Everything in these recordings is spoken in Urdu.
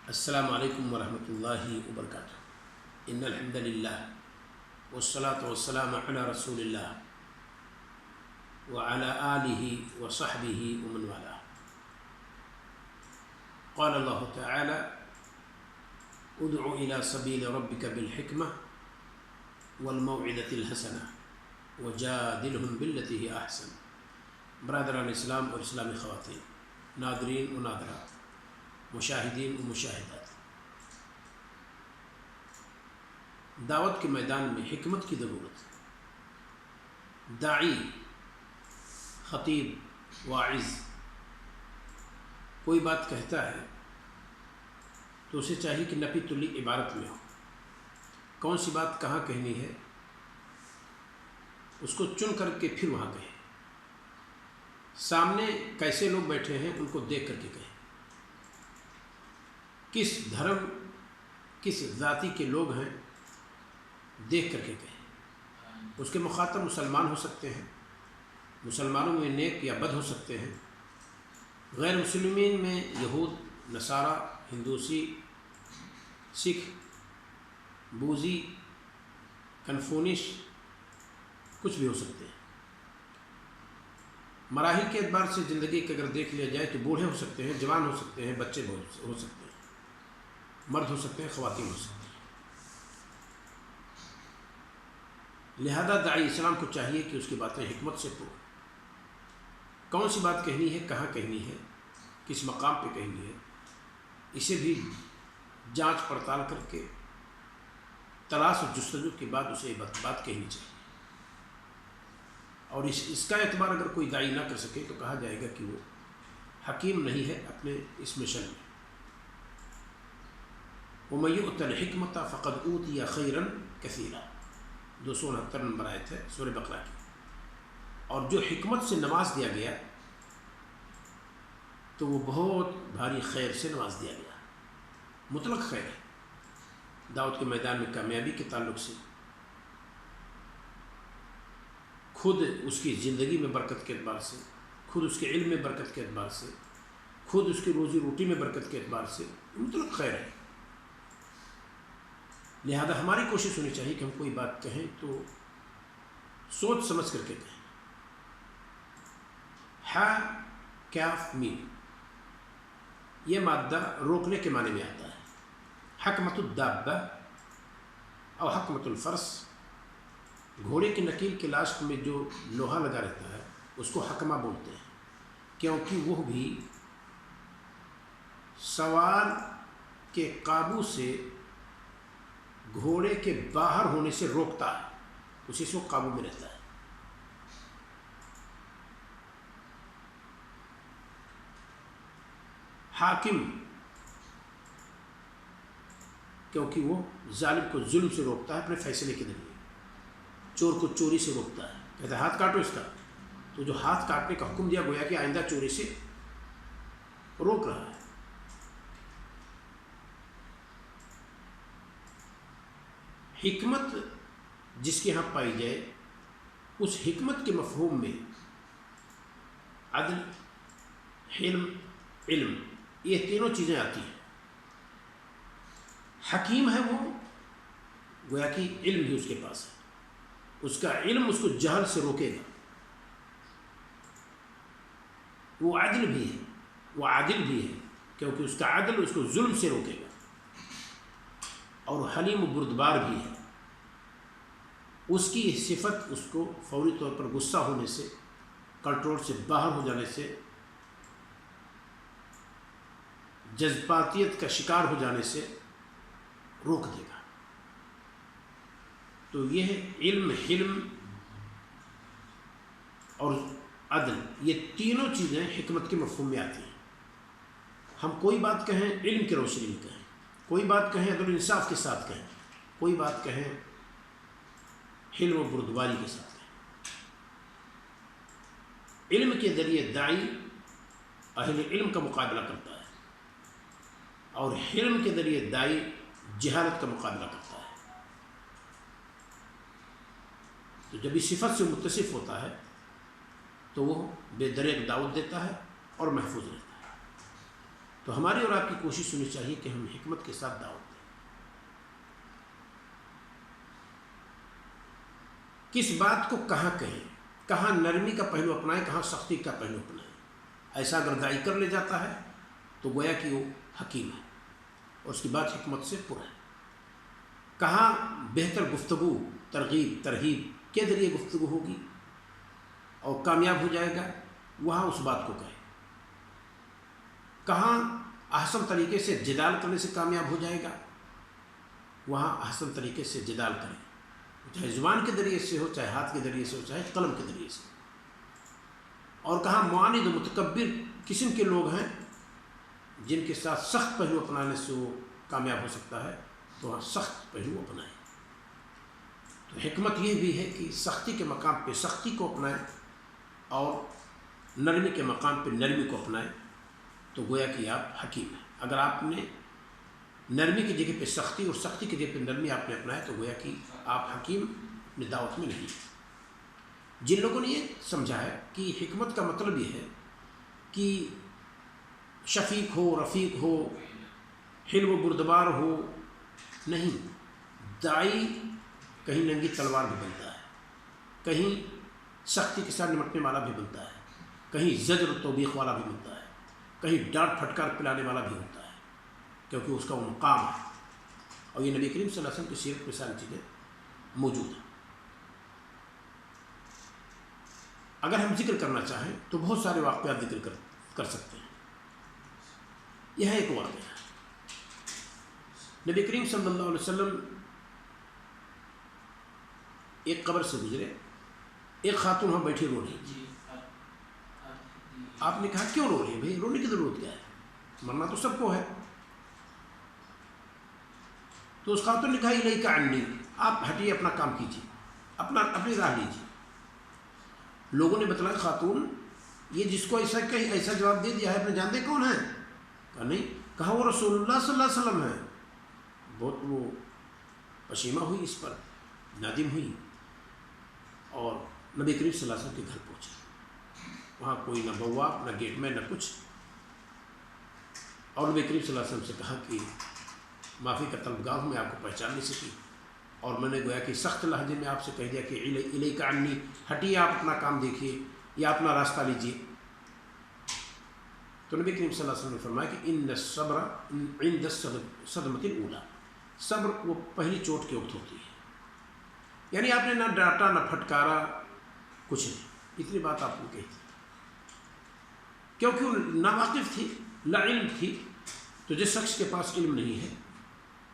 السلام علیکم ورحمۃ اللہ وبرکاتہ۔ ان الحمد للہ والصلاة والسلام علی رسول اللہ وعلی آلہ وصحبہ ومن والاه۔ قال اللہ تعالی ادع الى سبیل ربک بالحکمة والموعظة الحسنة وجادلهم بالتي هي احسن۔ برادران اسلام اور اسلامی خواتین، ناظرین و ناظرات، مشاہدین و مشاہدات، دعوت کے میدان میں حکمت کی ضرورت ہے۔ داعی، خطیب، واعظ کوئی بات کہتا ہے تو اسے چاہیے کہ نپی تلی عبارت میں ہو، کون سی بات کہاں کہنی ہے اس کو چن کر کے پھر وہاں کہیں، سامنے کیسے لوگ بیٹھے ہیں ان کو دیکھ کر کے کہیں، کس دھرم کس ذاتی کے لوگ ہیں دیکھ کر کے کہیں۔ اس کے مخاطب مسلمان ہو سکتے ہیں، مسلمانوں میں نیک یا بد ہو سکتے ہیں، غیر مسلمین میں یہود، نصارہ، ہندوسی، سکھ، بوذی، کنفونش، کچھ بھی ہو سکتے ہیں۔ مراحل کے اعتبار سے زندگی کے اگر دیکھ لیا جائے تو بوڑھے ہو سکتے ہیں، جوان ہو سکتے ہیں، بچے ہو سکتے ہیں، مرد ہو سکتے ہیں، خواتین ہو سکتے ہیں۔ لہذا داعی اسلام کو چاہیے کہ اس کی باتیں حکمت سے پرو، کون سی بات کہنی ہے، کہاں کہنی ہے، کس مقام پہ کہنی ہے، اسے بھی جانچ پڑتال کر کے تلاش و جستجو کے بعد اسے بات کہنی چاہیے۔ اور اس کا اعتبار اگر کوئی داعی نہ کر سکے تو کہا جائے گا کہ وہ حکیم نہیں ہے اپنے اس مشن میں۔ وَمَن يُؤْتَ الْحِكْمَةَ فَقَدْ أُوتِيَ خَيْرًا كَثِيرًا، 269 نمبر آیت ہے سورہ بقرہ کی۔ اور جو حکمت سے نواز دیا گیا تو وہ بہت بھاری خیر سے نواز دیا گیا، مطلق خیر ہے۔ دعوت کے میدان میں کامیابی کے تعلق سے، خود اس کی زندگی میں برکت کے اعتبار سے، خود اس کے علم میں برکت کے اعتبار سے، خود اس کی روزی روٹی میں برکت کے اعتبار سے مطلق خیر ہے۔ لہذا ہماری کوشش ہونی چاہیے کہ ہم کوئی بات کہیں تو سوچ سمجھ کر کے کہیں۔ ہا کاف میم، یہ مادہ روکنے کے معنی میں آتا ہے۔ حکمت الدابہ اور حکمت الفرس، گھوڑے کی نکیل کے لاشٹ میں جو لوہا لگا رہتا ہے اس کو حکمہ بولتے ہیں، کیونکہ وہ بھی سوار کے قابو سے گھوڑے کے باہر ہونے سے روکتا ہے، اسی سے وہ قابو میں رہتا ہے۔ حاکم، کیونکہ وہ ظالم کو ظلم سے روکتا ہے اپنے فیصلے کے ذریعے، چور کو چوری سے روکتا ہے، کہتا ہے ہاتھ کاٹو اس کا، تو جو ہاتھ کاٹنے کا حکم دیا گویا کہ آئندہ چوری سے روک رہا ہے۔ حکمت جس کے ہاں پائی جائے اس حکمت کے مفہوم میں عدل، حلم، علم، یہ تینوں چیزیں آتی ہیں۔ حکیم ہے وہ گویا کہ علم بھی اس کے پاس ہے، اس کا علم اس کو جہل سے روکے گا۔ وہ عدل بھی ہے، وہ عادل بھی ہے، کیونکہ اس کا عدل اس کو ظلم سے روکے گا۔ اور حلیم و بردبار بھی ہے، اس کی صفت اس کو فوری طور پر غصہ ہونے سے، کنٹرول سے باہر ہو جانے سے، جذباتیت کا شکار ہو جانے سے روک دے گا۔ تو یہ علم، حلم اور عدل، یہ تینوں چیزیں حکمت کے مفہوم میں آتی ہیں۔ ہم کوئی بات کہیں علم کی روشنی میں کہیں، کوئی بات کہیں عدل و انصاف کے ساتھ کہیں، کوئی بات کہیں حلم و بردباری کے ساتھ کہیں۔ علم کے ذریعے داعی اہل علم کا مقابلہ کرتا ہے، اور حلم کے ذریعے داعی جہالت کا مقابلہ کرتا ہے۔ تو جب اس صفت سے متصف ہوتا ہے تو وہ بے دریغ دعوت دیتا ہے اور محفوظ رہتا ہے۔ تو ہماری اور آپ کی کوشش ہونی چاہیے کہ ہم حکمت کے ساتھ دعوت دیں. کس بات کو کہاں کہیں، کہاں نرمی کا پہلو اپنائیں، کہاں سختی کا پہلو اپنائیں. ایسا اگر داعی کر لے جاتا ہے تو گویا کہ وہ حکیم ہے اور اس کی بات حکمت سے پر ہے. کہاں بہتر گفتگو، ترغیب ترہیب کے ذریعے گفتگو ہوگی اور کامیاب ہو جائے گا، وہاں اس بات کو کہیں. کہاں احسن طریقے سے جدال کرنے سے کامیاب ہو جائے گا، وہاں احسن طریقے سے جدال کریں، چاہے زبان کے ذریعے سے ہو، چاہے ہاتھ کے ذریعے سے ہو، چاہے قلم کے ذریعے سے. اور کہاں معاند و متکبر قسم کے لوگ ہیں جن کے ساتھ سخت پہلو اپنانے سے وہ کامیاب ہو سکتا ہے، تو وہاں سخت پہلو اپنائیں. تو حکمت یہ بھی ہے کہ سختی کے مقام پہ سختی کو اپنائیں اور نرمی کے مقام پہ نرمی کو اپنائیں، تو گویا کہ آپ حکیم ہیں. اگر آپ نے نرمی کی جگہ پہ سختی اور سختی کی جگہ پہ نرمی آپ نے اپنایا تو گویا کہ آپ حکیم اپنی دعوت میں نہیں. جن لوگوں نے یہ سمجھا ہے کہ حکمت کا مطلب یہ ہے کہ شفیق ہو، رفیق ہو، حلم و بردبار ہو، نہیں. داعی کہیں ننگی تلوار بھی بنتا ہے، کہیں سختی کے ساتھ نمٹنے والا بھی بنتا ہے، کہیں زجر و توبیخ والا بھی بنتا ہے، کہیں ڈانٹ پھٹکار پلانے والا بھی ہوتا ہے، کیونکہ اس کا وہ مقام ہے. اور یہ نبی کریم صلی اللہ علیہ وسلم کی سیرت میں ساری چیزیں موجود ہیں. اگر ہم ذکر کرنا چاہیں تو بہت سارے واقعات ذکر کر سکتے ہیں. یہ ایک واقعہ ہے. نبی کریم صلی اللہ علیہ وسلم ایک قبر سے گزرے، ایک خاتون وہاں بیٹھی رو رہی. آپ نے کہا کیوں رو رہی ہے بھائی، رونے کی ضرورت کیا ہے، مرنا تو سب کو ہے. تو اس خاتون نے کہا الیک عنی، آپ ہٹیے، اپنا کام کیجیے، اپنی راہ لیجیے. لوگوں نے بتلایا خاتون یہ جس کو ایسا جواب دے دیا ہے، اپنے جانتے کون ہیں؟ کہا نہیں. کہا وہ رسول اللہ صلی اللہ علیہ وسلم ہے. بہت وہ پشیمہ ہوئی، اس پر نادم ہوئی اور نبی کریم صلی اللہ علیہ وسلم کے گھر پہنچی. وہاں کوئی نہ بواب، نہ گیٹ مین، نہ کچھ. اور نبی کریم صلی اللہ علیہ وسلم سے کہا کہ معافی کا طلبگار ہوں، میں آپ کو پہچان نہیں سکی اور میں نے گویا کہ سخت لہجے میں آپ سے کہہ دیا کہ الیک عنی، ہٹیے، آپ اپنا کام دیکھیے یا اپنا راستہ لیجیے. تو نبی کریم صلی اللہ علیہ وسلم نے فرمایا کہ ان الصبر عند الصدمۃ الاولی، صبر وہ پہلی چوٹ کے وقت ہوتی ہے. یعنی آپ نے نہ ڈانٹا نہ پھٹکارا، کچھ نہیں، اتنی بات آپ نے کہی تھی کیونکہ وہ ناواقف تھی، لا علم تھی. تو جس شخص کے پاس علم نہیں ہے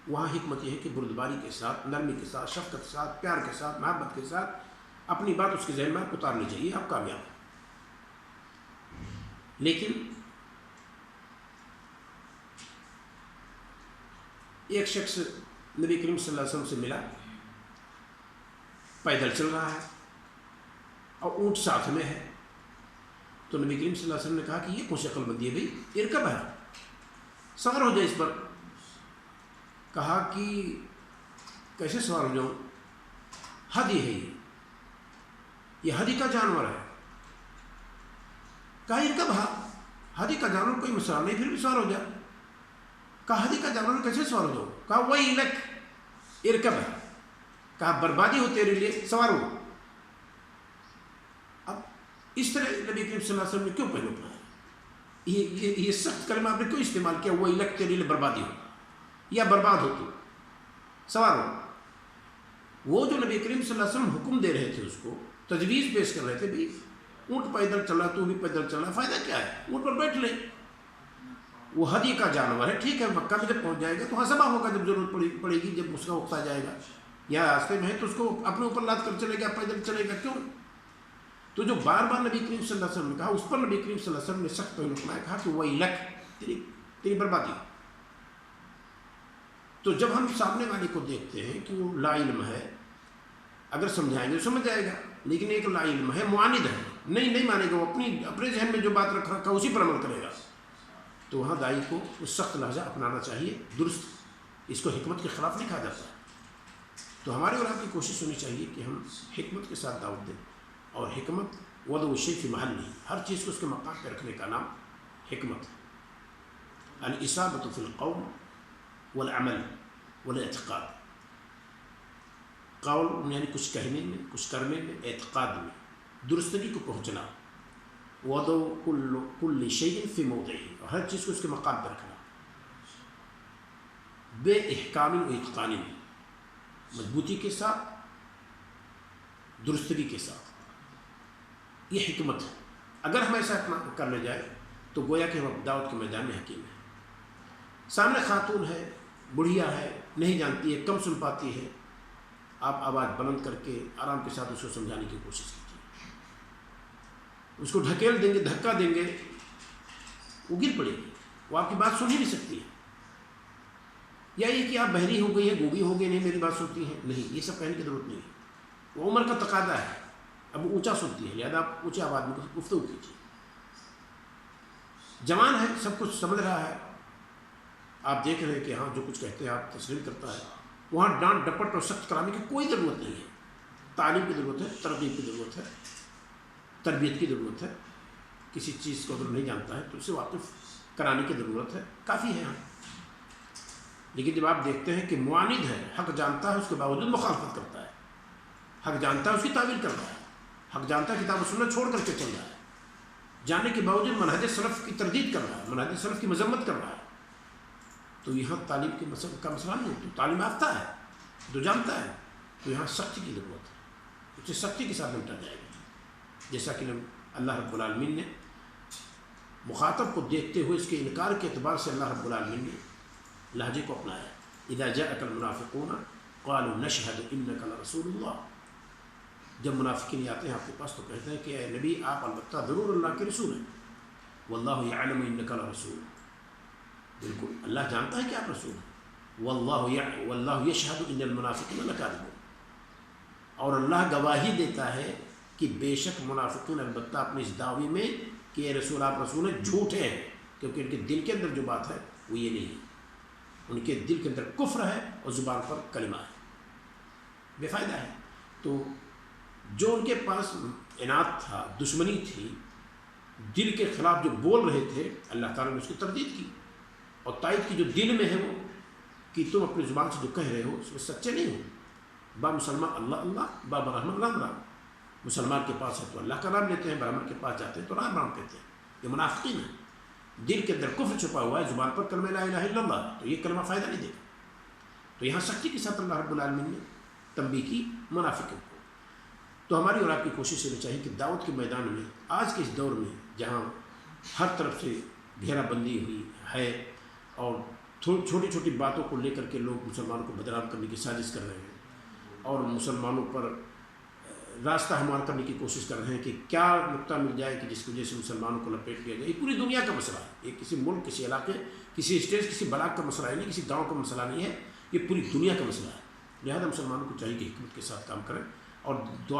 وہاں حکمت یہ ہے کہ بردباری کے ساتھ، نرمی کے ساتھ، شفقت کے ساتھ، پیار کے ساتھ، محبت کے ساتھ اپنی بات اس کے ذہن میں اتارنی چاہیے، آپ کامیاب ہیں. لیکن ایک شخص نبی کریم صلی اللہ علیہ وسلم سے ملا، پیدل چل رہا ہے اور اونٹ ساتھ میں ہے. تو نبی کریم صلی اللہ علیہ وسلم نے کہا کہ یہ کون سی عقل مندی ہے بھائی، ارکب ہے، سوار ہو جائے اس پر. کہا کہ کیسے سوار ہو جاؤں، ہدی ہے یہ ہدی کا جانور ہے. کہا ارکب ہا، ہدی کا جانور کوئی مسئلہ نہیں، پھر بھی سوار ہو جا. کہا ہدی کا جانور کیسے سوار ہو جاؤ؟ کہا ویلک ارکب ہے. کہا بربادی ہو تیرے لیے، سوار ہو. اب اس طرح نبی کریم صلی اللہ علیہ وسلم نے کیوں پہلو پڑھا، یہ سخت کلمہ آپ نے کیوں استعمال کیا، ویلک تیرے لیے بربادی ہو یا برباد ہو، تو سوار ہو. وہ جو نبی کریم صلی اللہ علیہ وسلم حکم دے رہے تھے، اس کو تجویز پیش کر رہے تھے، بھی اونٹ پیدل چل رہا، تو بھی پیدل چل رہا، فائدہ کیا ہے، اونٹ پر بیٹھ لے، وہ ہدی کا جانور ہے، ٹھیک ہے. مکہ میں جب پہنچ جائے گا تو وہاں ذبح ہوگا جب ضرورت پڑے گی، جب اس کا وقت آ جائے گا. یا راستے میں ہے تو اس کو اپنے اوپر لاد کر چلے گا، پیدل چلے گا، کیوں؟ تو جو بار بار نبی کریم صلی اللہ علیہ وسلم نے کہا، اس پر نبی کریم صلی اللہ علیہ وسلم نے سخت پہلو اٹھایا، کہا کہ ویلک، تیری بربادی. تو جب ہم سامنے والے کو دیکھتے ہیں کہ وہ لا علم ہے، اگر سمجھائیں گے تو سمجھ جائے گا، لیکن ایک لا علم ہے، معاند ہے، نہیں مانے گا، وہ اپنے ذہن میں جو بات رکھ رکھا اسی پر عمل کرے گا. تو وہاں داعی کو اس سخت لہجہ اپنانا چاہیے، درست، اس کو حکمت کے خلاف نہیں کہا جاتا. تو ہمارے اور آپ کی کوشش ہونی چاہیے کہ ہم حکمت کے ساتھ دعوت دیں. اور حکمت وضع الشیء فی محل نہیں، ہر چیز کو اس کے مقام پہ رکھنے کا نام حکمت ہے. الاصابۃ فی القول والعمل والاعتقاد، قول یعنی کچھ کہنے میں، کچھ کرنے میں، اعتقاد میں درستگی کو پہنچنا، وضع کل شیء فی موضعہ، اور ہر چیز کو اس کے مقام پر رکھنا، بے احکام و اتقان میں، مضبوطی کے ساتھ، درستگی کے ساتھ، یہ حکمت ہے۔ اگر ہم ایسا کر لے جائے تو گویا کہ ہم دعوت کے میدان میں حکیم ہیں۔ سامنے خاتون ہے، بڑھیا ہے، نہیں جانتی ہے، کم سن پاتی ہے، آپ آواز بلند کر کے آرام کے ساتھ اس کو سمجھانے کی کوشش کیجیے۔ اس کو ڈھکیل دیں گے، دھکا دیں گے، وہ گر پڑے گی، وہ آپ کی بات سن ہی نہیں سکتی ہے۔ یا یہ کہ آپ بہری ہو گئی ہے، گوگی ہو گئی، نہیں میری بات سنتی ہے، نہیں، یہ سب کہنے کی ضرورت نہیں ہے۔ وہ عمر کا تقاضا ہے، اب وہ اونچا سنتی ہے، لہٰذا آپ اونچی آواز میں گفتگو کیجیے۔ جوان ہے، سب کچھ سمجھ رہا ہے، آپ دیکھ رہے ہیں کہ ہاں جو کچھ کہتے ہیں آپ تسلیم کرتا ہے، وہاں ڈانٹ ڈپٹ اور سخت کرانے کی کوئی ضرورت نہیں ہے۔ تعلیم کی ضرورت ہے، ترغیب کی ضرورت ہے، تربیت کی ضرورت ہے۔ کسی چیز کو اگر نہیں جانتا ہے تو اسے واقف کرانے کی ضرورت ہے، کافی ہے ہاں۔ لیکن جب آپ دیکھتے ہیں کہ معاند ہے، حق جانتا ہے اس کے باوجود مخالفت کرتا ہے، حق جانتا ہے اس کی تعویل کر رہا ہے، حق جانتا ہے کتاب و سنت چھوڑ کر کے چل رہا ہے، جاننے کے باوجود منہج سلف کی تردید کر رہا ہے، منہج سلف کی مذمت کر رہا ہے، تو یہاں تعلیم کا مسئلہ نہیں ہے۔ تو تعلیم یافتہ ہے، جو جانتا ہے، تو یہاں سختی کی ضرورت ہے، اسے سختی کے ساتھ نمٹا جائے گا۔ جیسا کہ اللہ رب العالمین نے مخاطب کو دیکھتے ہوئے اس کے انکار کے اعتبار سے اللہ رب العالمین نے لہجے کو اپنایا۔ اذا جاءک المنافقون قالوا نشهد انک لرسول اللہ، جب منافقین آتے ہیں آپ کے پاس تو کہتے ہیں کہ اے نبی آپ البتہ ضرور اللہ کے رسول ہیں، واللہ یعلم انک لرسول، بالکل اللہ جانتا ہے کہ آپ رسول ہیں، واللہ یشہد ان المنافقین لکاذبون، اور اللہ گواہی دیتا ہے کہ بے شک منافقین البتہ اپنے اس دعوی میں کہ اے رسول آپ رسول ہیں جھوٹے ہیں، کیونکہ ان کے دل کے اندر جو بات ہے وہ یہ نہیں ہے، ان کے دل کے اندر کفر ہے اور زبان پر کلمہ ہے، بے فائدہ ہے۔ تو جو ان کے پاس عناد تھا، دشمنی تھی، دل کے خلاف جو بول رہے تھے، اللہ تعالیٰ نے اس کی تردید کی اور تائید کی جو دل میں ہے وہ کہ تم اپنی زبان سے جو کہہ رہے ہو اس میں سچے نہیں ہو۔ با مسلمان اللہ اللہ، با برہمن رام رام، مسلمان کے پاس ہے تو اللہ کا نام لیتے ہیں، برہمن کے پاس جاتے ہیں تو رام رام کہتے ہیں، یہ منافقین ہے، دل کے اندر کفر چھپا ہوا ہے، زبان پر کلمہ لا الہ الا اللہ، تو یہ کلمہ فائدہ نہیں دے گا۔ تو یہاں سختی کے ساتھ اللہ رب العالمین نے تنبیہ کی منافقوں کو۔ تو ہماری اور آپ کی کوشش یہ چاہیے کہ دعوت کے میدان میں آج کے اس دور میں جہاں ہر طرف سے گھیرا بندی ہوئی ہے اور چھوٹی چھوٹی باتوں کو لے کر کے لوگ مسلمانوں کو بدنام کرنے کی سازش کر رہے ہیں اور مسلمانوں پر راستہ ہموار کرنے کی کوشش کر رہے ہیں کہ کیا نقطہ مل جائے کہ جس کی وجہ سے مسلمانوں کو لپیٹ لیا جائے۔ یہ پوری دنیا کا مسئلہ ہے، یہ کسی ملک، کسی علاقے، کسی اسٹیٹ، کسی بلاک کا مسئلہ نہیں، کسی گاؤں کا مسئلہ نہیں ہے، یہ پوری دنیا کا مسئلہ ہے۔ لہذا مسلمانوں کو چاہیے کہ حکمت کے ساتھ کام کریں اور دعا